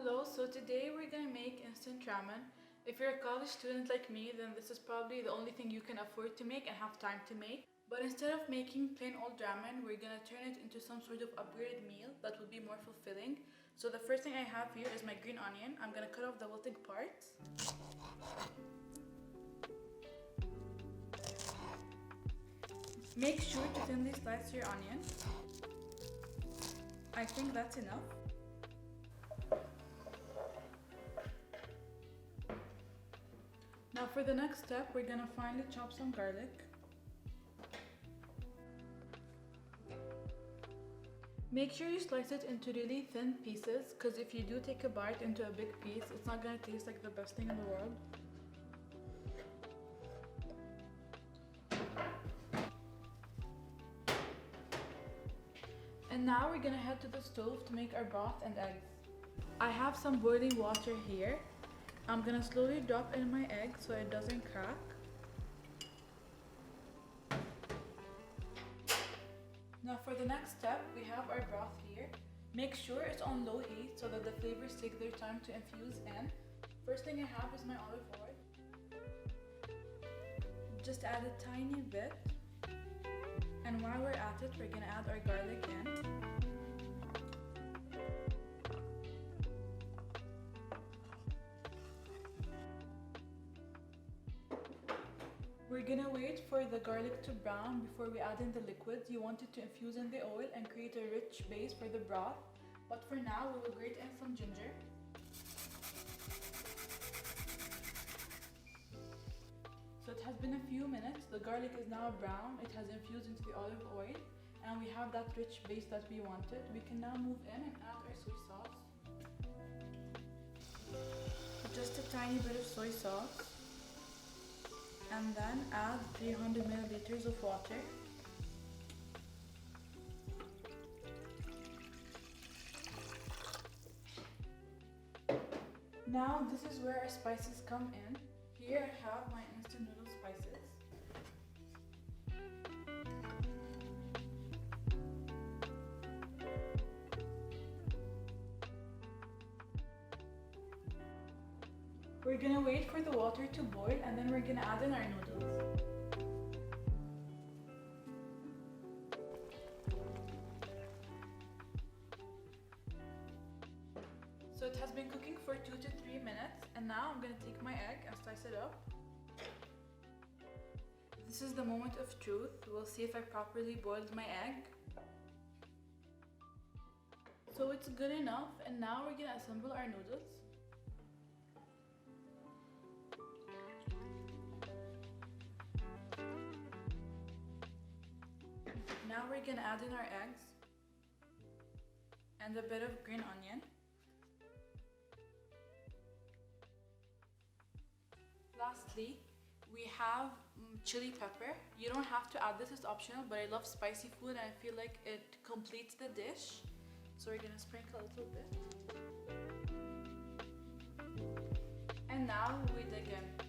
Hello, so today we're gonna make instant ramen. If you're a college student like me, then this is probably the only thing you can afford to make and have time to make. But instead of making plain old ramen, we're gonna turn it into some sort of upgraded meal that will be more fulfilling. So the first thing I have here is my green onion. I'm gonna cut off the wilting parts. Make sure to thinly slice your onion. I think that's enough. Now for the next step, we're gonna finely chop some garlic. Make sure you slice it into really thin pieces, because if you do take a bite into a big piece, it's not gonna taste like the best thing in the world. And now we're gonna head to the stove to make our broth and eggs. I have some boiling water here. I'm gonna slowly drop in my egg so it doesn't crack. Now for the next step, we have our broth here. Make sure it's on low heat so that the flavors take their time to infuse in. First thing I have is my olive oil. Just add a tiny bit. And while we're at it, we're gonna add our garlic in. We're gonna wait for the garlic to brown before we add in the liquids. You want it to infuse in the oil and create a rich base for the broth. But for now, we will grate in some ginger. So it has been a few minutes. The garlic is now brown. It has infused into the olive oil. And we have that rich base that we wanted. We can now move in and add our soy sauce. Just a tiny bit of soy sauce. And then add 300 milliliters of water. Now this is where our spices come in. Here I have my instant noodle spices. We're gonna wait for the water to boil and then we're gonna add in our noodles. So it has been cooking for 2 to 3 minutes and now I'm gonna take my egg and slice it up. This is the moment of truth. We'll see if I properly boiled my egg. So it's good enough and now we're gonna assemble our noodles. Now we're gonna add in our eggs and a bit of green onion. Lastly, we have chili pepper. You don't have to add this, it's optional, but I love spicy food and I feel like it completes the dish. So we're gonna sprinkle a little bit. And now we dig in.